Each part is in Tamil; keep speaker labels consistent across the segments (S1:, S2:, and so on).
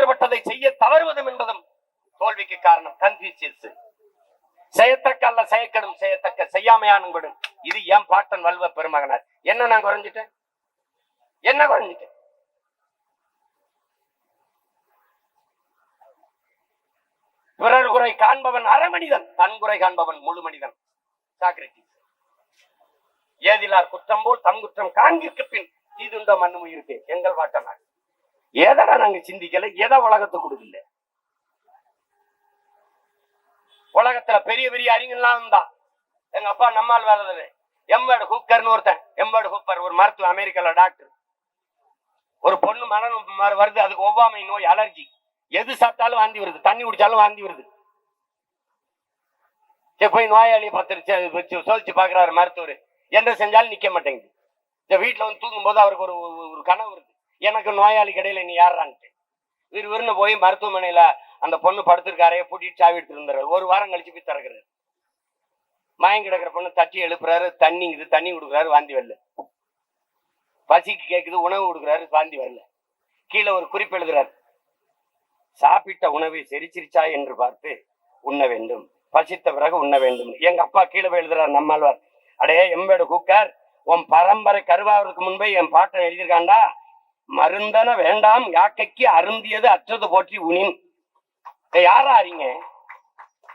S1: ஒன்றுபட்டதை செய்ய தவறுவதும் என்பதும் தோல்விக்கு காரணம். கன்ஃபியூசியஸ். செய்யத்தக்க அல்ல செய்யக்கடும், செய்யத்தக்க செய்யாமையானும். இது என் பாட்டன் வல்வ பெருமகனார். என்ன நான் குறைஞ்சிட்டேன்? என்ன குறைஞ்சிட்டேன்? பிறர் குறை காண்பவன் அறமனிதன், தன் குறை காண்பவன் முழு மனிதன். சாக்ரட்டிஸ். ஏதிலார் குற்றம் போல் தம் குற்றம் காண்கிற்கு பின் தீதுண்ட மண்ணும் இருக்கு எங்கள் வாட்டனார். எதடா நாங்க சிந்திக்கல, எதை உலகத்துக்கு கொடுக்கல. உலகத்துல பெரிய பெரிய அறிஞர்லாம் இருந்தா எங்க அப்பா நம்மால் வேலை எம்வேர்டு ஹூக்கர்னு ஒருத்தன். எம்வேர்டு ஹூப்பர் ஒரு மருத்துவ, அமெரிக்கால டாக்டர். ஒரு பொண்ணு மனம் வருது, அதுக்கு ஒவ்வாமை நோய், அலர்ஜி. எது சாப்பிட்டாலும் வாந்தி வருது, தண்ணி குடிச்சாலும் வாந்தி வருது. போய் நோயாளியை பத்திரிச்சு சோதிச்சு பாக்குறாரு மருத்துவர். என்ன செஞ்சாலும் நிக்க மாட்டேங்குது. இந்த வீட்டுல வந்து தூங்கும் போது அவருக்கு ஒரு கனவு வருது, எனக்கு நோயாளி கிடையில நீ யாரான்ட்டு. விறுவிறுன்னு போய் மருத்துவமனையில அந்த பொண்ணு படுத்திருக்காரையே பூட்டிட்டு சாவி எடுத்துட்டு இருந்தாரு. ஒரு வாரம் கழிச்சு போய் திறக்கிறாரு. மயங்கி கிடக்கிற பொண்ணு தட்டி எழுப்புறாரு, தண்ணி கொடுக்குறாரு, வாந்தி வரல. பசிக்கு கேக்குது, உணவு கொடுக்குறாரு, வாந்தி வரல. கீழே ஒரு குறிப்பு எழுதுறாரு, சாப்பிட்ட உணவை செரிச்சிருச்சா என்று பார்த்து உண்ண வேண்டும், பசித்த பிறகு உண்ண வேண்டும். எங்க அப்பா கீழே போய் எழுதுறாரு நம்மாழ்வார். அடே எம்பேடு கூக்கார், உன் பரம்பரை கருவாவதுக்கு முன்பே என் பாட்டன் எழுதியிருக்காண்டா, மருந்தன வேண்டாம் யாக்கைக்கு அருந்தியது அற்றது போற்றி உனின். யாரா அறிங்க?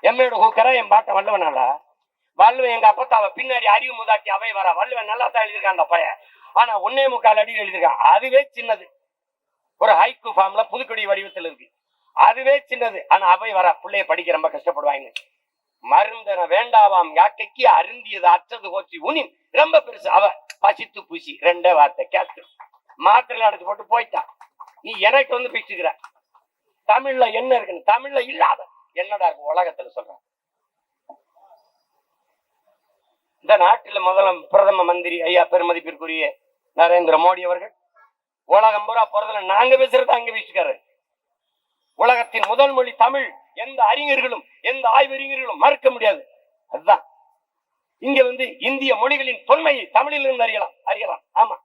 S1: எம்மேடு கூக்கரா என் பாட்டன் வல்லவனாடா. வல்லுவன் எங்க அப்பத்தாவ பின்னாடி அறிவு முதாட்டி அவை வர. வல்லுவன் நல்லா தான் எழுதியிருக்கான் பையன். ஆனா 1.25 அடி எழுதியிருக்கான். அதுவே சின்னது. ஒரு ஹைக்கு ஃபார்ம்ல புதுக்கொடி வடிவத்தில் இருக்கு. அதுவே சின்னது. ஆனா அவை வர பிள்ளைய படிக்க ரொம்ப கஷ்டப்படுவாங்க. மருந்தன வேண்டாவாம் யாக்கைக்கு அருந்தியது அற்றது போற்றி உனின். ரொம்ப பெருசு. அவ பசித்து பூசி 2 வார்த்தை கேட்டு மாத்திரையில அடைச்சு போட்டு போயிட்டான். நீ எனக்கு வந்து பிச்சுக்கிற. தமிழ்ல என்ன இருக்குன்னு, தமிழ்ல இல்லாத என்னடா இருக்கு உலகத்துல சொல்ற. இந்த நாட்டில் பிரதம மந்திரி ஐயா பெருமதிப்பிற்குரிய நரேந்திர மோடி அவர்கள் உலகம் பூரா போறதுல நாங்க பேசுறது அங்க பேசிக்காரு. உலகத்தின் முதல் மொழி தமிழ். எந்த அறிஞர்களும் எந்த ஆய்வறிஞர்களும் மறுக்க முடியாது. அதுதான் இங்க வந்து இந்திய மொழிகளின் தொன்மையை தமிழில் இருந்து அறியலாம். ஆமா,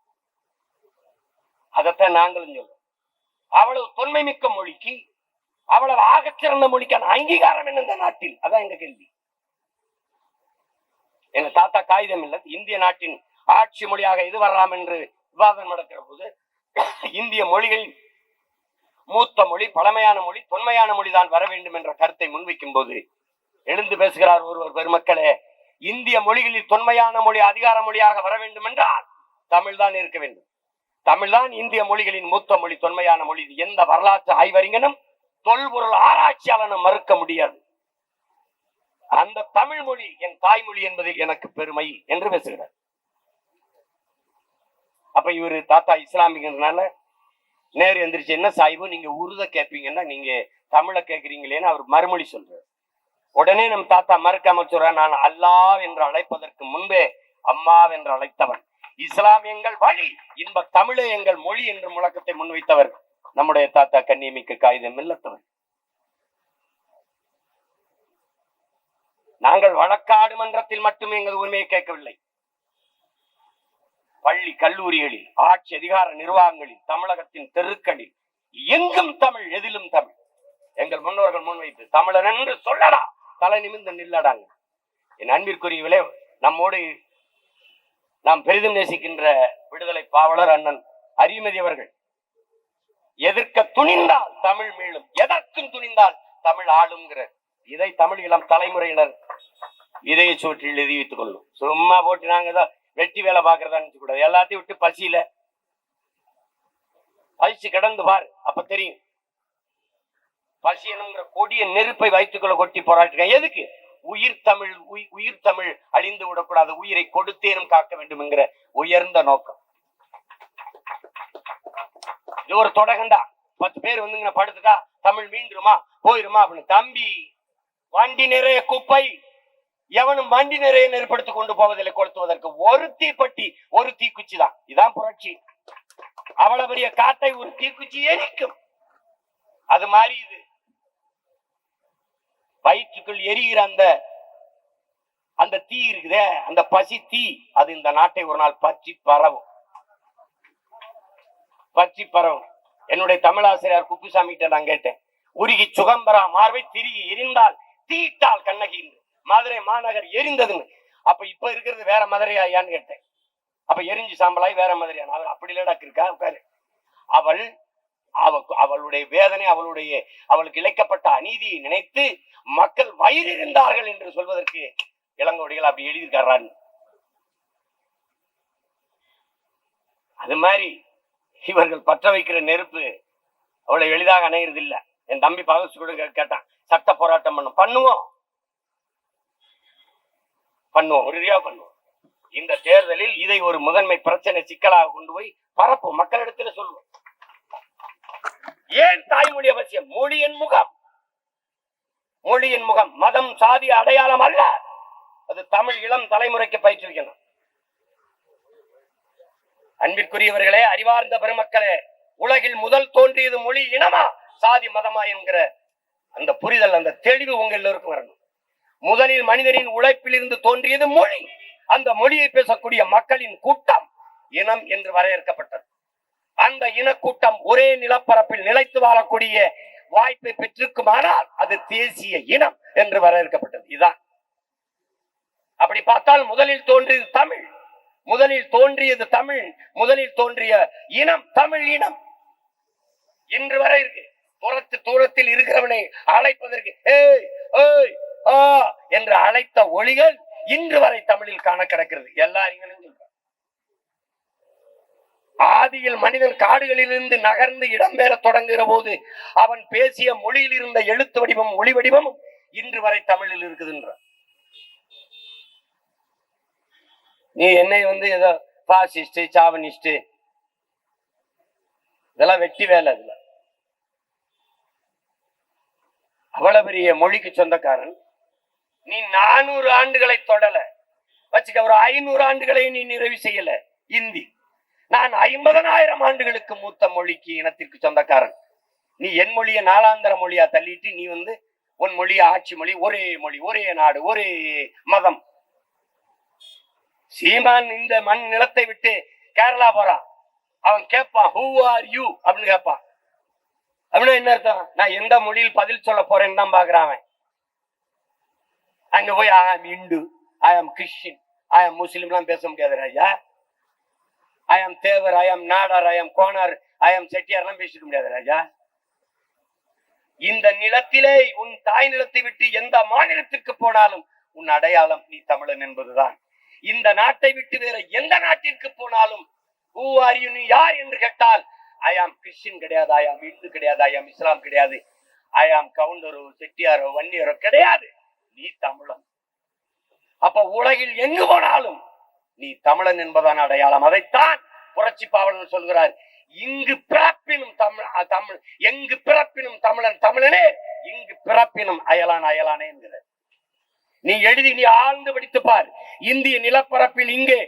S1: அதைத்தான் நாங்களும் சொல்றோம். அவ்வளவு தொன்மை மிக்க மொழிக்கு, அவ்வளவு ஆகச்சிறந்த மொழிக்கான அங்கீகாரம் என்ன இந்த நாட்டில்? அதான் எங்க கேள்வி. எங்க தாத்தா காகிதம் இல்ல, இந்திய நாட்டின் ஆட்சி மொழியாக இது வரலாம் என்று விவாதம் நடக்கிற போது, இந்திய மொழிகளில் மூத்த மொழி, பழமையான மொழி, தொன்மையான மொழிதான் வர வேண்டும் என்ற கருத்தை முன்வைக்கும் போது எழுந்து பேசுகிறார் ஒருவர், பெருமக்களே, இந்திய மொழிகளில் தொன்மையான மொழி அதிகார மொழியாக வர வேண்டும் என்றால் தமிழ் தான் இருக்க வேண்டும். தமிழ்தான் இந்திய மொழிகளின் மூத்த மொழி, தொன்மையான மொழி. எந்த வரலாற்று ஆய்வறிஞனும் தொல்பொருள் ஆராய்ச்சியாளனும் மறுக்க முடியாது. அந்த தமிழ் மொழி என் தாய்மொழி என்பதில் எனக்கு பெருமை என்று பேசுகிறார். அப்ப இவரு தாத்தா இஸ்லாமிகனால நேரு எந்திரிச்சு, என்ன சாய்வு நீங்க உருத கேட்பீங்கன்னா நீங்க தமிழை கேட்கிறீங்களேன்னு அவர் மறுமொழி சொல்றாரு. உடனே நம் தாத்தா மறுக்காம சொல்ற, நான் அல்லாஹ் என்று அழைப்பதற்கு முன்பே அம்மா என்று அழைத்தவன். இஸ்லாம் எங்கள் வழி, இன்ப தமிழே எங்கள் மொழி என்று முழக்கத்தை முன்வைத்தவர் நம்முடைய தாத்தா கண்ணியமிக்க காகிதம் இல்லத்தவர். நாங்கள் வழக்காடு மன்றத்தில் மட்டுமே எங்கள் உரிமையை கேட்கவில்லை. பள்ளி கல்லூரிகளில், ஆட்சி அதிகார நிர்வாகங்களில், தமிழகத்தின் தெருக்களில் எங்கும் தமிழ், எதிலும் தமிழ். எங்கள் முன்னோர்கள் முன்வைத்து தமிழன் என்று சொல்லடா, தலை நிமிர்ந்து நில்லடாங்க. என் அன்பிற்குரியவர்களே, நம்மோடு நாம் பெரிதும் நேசிக்கின்ற விடுதலை பாவலர் அண்ணன் அரிமதி அவர்கள், எதிர்க்க துணிந்தால் தமிழ் மீளும், எதற்கும் துணிந்தால் தமிழ் ஆளுங்கிற இதை தமிழ் இளம் தலைமுறையினர் இதய சோற்றில் எழுதி வைத்துக் கொள்ளும். சும்மா போட்டு நாங்க தான் வெட்டி வேலை பாக்குறதா நினைச்சு கூடாது. எல்லாத்தையும் விட்டு பசியில பசிச்சு கிடந்து பாரு, அப்ப தெரியும். பசி என்கிற கொடிய நெருப்பை வைத்துக்கொள்ள கொட்டி போராட்டம் எதுக்கு? உயிர் தமிழ் அழிந்து விடக்கூடாது, உயிரை கொடுத்தேனும் காக்க வேண்டும் என்கிற உயர்ந்த நோக்கம். இது ஒரு தொடகண்டா. 10 பேர் வந்து படுத்துட்டா தமிழ் மீண்டுருமா போயிருமா அப்படின்னு. தம்பி, வண்டி நிறைய குப்பை, எவனும் வண்டி நிறைய நெருப்படுத்திக் கொண்டு போவதில்லை. கொளுத்துவதற்கு ஒரு தீப்பெட்டி, ஒரு தீக்குச்சி தான். இதான் புரட்சி. அவ்வளவு பெரிய காட்டை ஒரு தீக்குச்சி எரிக்கும். அது மாதிரி இது வயிற்றுக்குள் எரிகிற அந்த தீ இருக்குதே, அந்த பசி தீ, அது இந்த நாட்டை ஒரு நாள் பற்றி பரவும். என்னுடைய தமிழாசிரியர் குப்புசாமி கிட்ட நான் கேட்டேன், உருகி சுகம்பரா மார்பை திருகி எரிந்தால் தீட்டால் கண்ணகி மதுரை மாநகர் எரிந்ததுன்னு. அப்ப இப்ப இருக்கிறது வேற மதுரையான்னு கேட்டேன். அப்ப எரிஞ்சு சாம்பலாய் வேற மதுரையான. அவர் அப்படி இல்லடா இருக்கா உட்காரு. அவளுடைய வேதனை, அவளுக்கு இழைக்கப்பட்ட அநீதியை நினைத்து மக்கள் வயிறு இருந்தார்கள் என்று சொல்வதற்கு இளங்கோடிகள் அப்படி எழுதியிருக்காரு. அது மாதிரி இவர்கள் பற்ற வைக்கிற நெருப்பு அவ்வளவு எளிதாக அணைகிறது இல்ல. என் தம்பி பகவத் கூட கேட்டான், சட்ட போராட்டம் பண்ணுவோம், உறுதியா பண்ணுவோம். இந்த தேர்தலில் இதை ஒரு முதன்மை பிரச்சனை சிக்கலாக கொண்டு போய் பரப்பும், மக்களிடத்துல சொல்லுவோம். ஏன் தாய்மொழி அவசியம்? மொழியின் முகம், மதம் சாதி அடையாளம் அல்ல. அது தமிழ் இளம் தலைமுறைக்கு பயிற்றுவிக்கணும். அன்பிற்குரியவர்களே, அறிவார்ந்த பெருமக்களே, உலகில் முதல் தோன்றியது மொழி இனமா சாதி மதமா என்கிற அந்த புரிதல், அந்த தெளிவு உங்க எல்லோருக்கும் வரணும். முதலில் மனிதனின் உழைப்பில் இருந்து தோன்றியது மொழி. அந்த மொழியை பேசக்கூடிய மக்களின் கூட்டம் இனம் என்று வரையறுக்கப்பட்டது. அந்த இனக்கூட்டம் ஒரே நிலப்பரப்பில் நிலைத்து வாழக்கூடிய வாய்ப்பை பெற்றிருக்குமானால் அது தேசிய இனம் என்று வரையறுக்கப்பட்டது. இதுதான். அப்படி பார்த்தால் முதலில் தோன்றியது தமிழ், முதலில் தோன்றிய இனம் தமிழ் இனம். இன்று வரை இருக்கு. தூரத்தில் இருக்கிறவனை அழைப்பதற்கு என்று அழைத்த ஒளிகள் இன்று வரை தமிழில் காண கிடக்கிறது. எல்லாரும் ஆதியில் மனிதன் காடுகளிலிருந்து நகர்ந்து இடம்பெற தொடங்குகிற போது அவன் பேசிய மொழியில் இருந்த எழுத்து வடிவம், ஒளி வடிவமும் இன்று வரை தமிழில் இருக்குதுன்ற. நீ என்னை ஏதோ பாசிஸ்ட், சாவனிஸ்ட், இதெல்லாம் வெட்டி வேலை. அதுல அவ்வளவு பெரிய மொழிக்கு சொந்தக்காரன் நீ. 400 ஆண்டுகளை தொடல வச்சுக்க, ஒரு 500 ஆண்டுகளை நீ நிறைவு செய்யல. இந்தி நான் 50,000 ஆண்டுகளுக்கு மூத்த மொழிக்கு இனத்திற்கு சொந்தக்காரன். நீ என் மொழிய நாளாந்தர மொழியா தள்ளிட்டு நீ உன் மொழிய ஆட்சி மொழி, ஒரே மொழி, ஒரே நாடு, ஒரே மதம். சீமான் இந்த மண் நிலத்தை விட்டு கேரளா போறான். அவன் கேட்பான், ஹூ ஆர் யூ அப்படின்னு கேட்பான். அப்படின்னா என்ன அர்த்தம்? நான் எந்த மொழியில் பதில் சொல்ல போறேன்னு தான் பாக்குறான். அங்க போய் ஐ ஆம் இந்து, ஐ ஆம் கிறிஸ்டின், ஐ ஆம் முஸ்லிம் எல்லாம் பேச முடியாது ராஜா. ஐ ஆம் தேவர், ஐ ஆம் நாடார், ஐ ஆம் கோனார், ஐ ஆம் செட்டியார் எல்லாம் பேசிக்க முடியாது ராஜா. இந்த நிலத்திலே உன் தாய் நிலத்தை விட்டு எந்த மாநிலத்திற்கு போனாலும் உன் அடையாளம் நீ தமிழன் என்பதுதான். இந்த நாட்டை விட்டு வேற எந்த நாட்டிற்கு போனாலும் ஹூ ஆர் யூ, நீ யார் என்று கேட்டால் ஐ ஆம் கிறிஸ்டின் கிடையாது, ஐ ஆம் இந்து கிடையாது, ஐ ஆம் இஸ்லாம் கிடையாது, ஐ ஆம் கவுண்டரோ செட்டியாரோ வன்னியரோ கிடையாது, நீ தமிழன். அப்ப உலகில் எங்கு போனாலும் நீ தமிழன் என்பதான அடையாளம். அதைத்தான் புரட்சி பாவலர் சொல்கிறார், இங்கு பிறப்பினும் தமிழ், எங்கு பிறப்பினும் தமிழன் தமிழனே, இங்கு பிறப்பினும் அயலான் அயலானே என்கிற. நீ எழுதி நீ ஆழ்ந்து படித்து பார். இந்திய நிலப்பரப்பில் இங்கே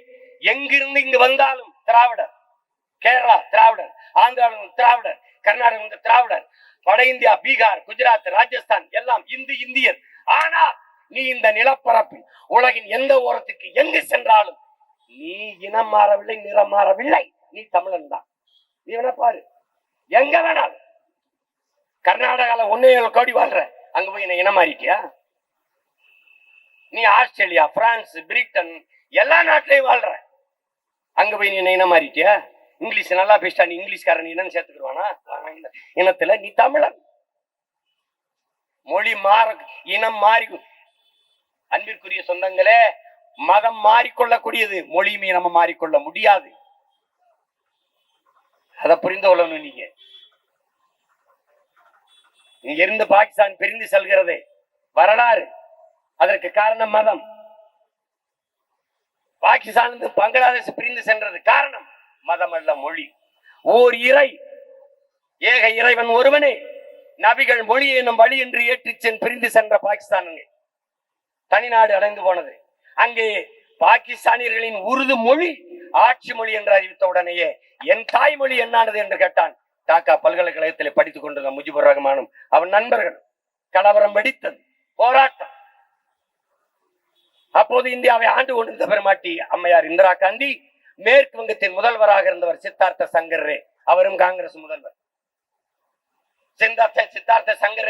S1: எங்கிருந்து இங்கு வந்தாலும் திராவிடர், கேரளா திராவிடர், ஆந்திராவில் திராவிடர், கர்நாடகம் திராவிடர், வட இந்தியா, பீகார், குஜராத், ராஜஸ்தான் எல்லாம் இந்தியர். ஆனா நீ இந்த நிலப்பரப்பில் உலகின் எந்த ஓரத்துக்கு எங்கு சென்றாலும் நீ இனம் மாறவில்லை, நிறம் மாறவில்லை, நீ தமிழன் தான். நீ வேணா பாரு, எங்க வேணாலும். கர்நாடகால 1.7 கோடி வாழ்ற, அங்க போய் என்ன இனம் மாறிட்டியா? நீ ஆஸ்திரேலியா, பிரான்ஸ், பிரிட்டன் எல்லா நாட்டிலையும் வாழ்ற, அங்க போய் நீ இனம் மாறிட்டியா? இங்கிலீஷ் நல்லா பேசிட்டா நீ இங்கிலீஷ்காரன் இனம் சேர்த்துக்குவானா? இனத்துல நீ தமிழன். மொழி மாற, இனம் மாறி. அன்பிற்குரிய சொந்தங்களே, மதம் மாறிக்கொள்ளக்கூடியது, மொழியுமே நம்ம மாறிக்கொள்ள முடியாது. அதை புரிந்து கொள்ளணும். நீங்க இங்க இருந்து பாகிஸ்தான் பிரிந்து செல்கிறதே வரலாறு, அதற்கு காரணம் மதம். பாகிஸ்தான் பங்களாதேஷ் பிரிந்து சென்றது காரணம் மதம் அல்ல, மொழி. ஓர் இறை, ஏக இறைவன் ஒருவனே, நபிகள் மொழி என்னும் வழி என்று ஏற்றி பிரிந்து சென்ற பாகிஸ்தான் தனிநாடு அடைந்து போனது. அங்கே பாகிஸ்தானியர்களின் உருது மொழி ஆட்சி மொழி என்று அறிவித்த உடனேயே என் தாய்மொழி என்னானது என்று கேட்டான். டாக்கா பல்கலைக்கழகத்தில் படித்துக் கொண்டிருந்த முஜிபுர் ரஹ்மானும் அவன் நண்பர்கள். கலவரம் வெடித்தது, போராட்டம். அப்போது இந்தியாவை ஆண்டு கொண்டிருந்த பெருமாட்டி அம்மையார் இந்திரா காந்தி, மேற்கு வங்கத்தின் முதல்வராக இருந்தவர் சித்தார்த்த சங்கர் ரே, அவரும் காங்கிரஸ் முதல்வர். சித்தார்த்த சங்கரை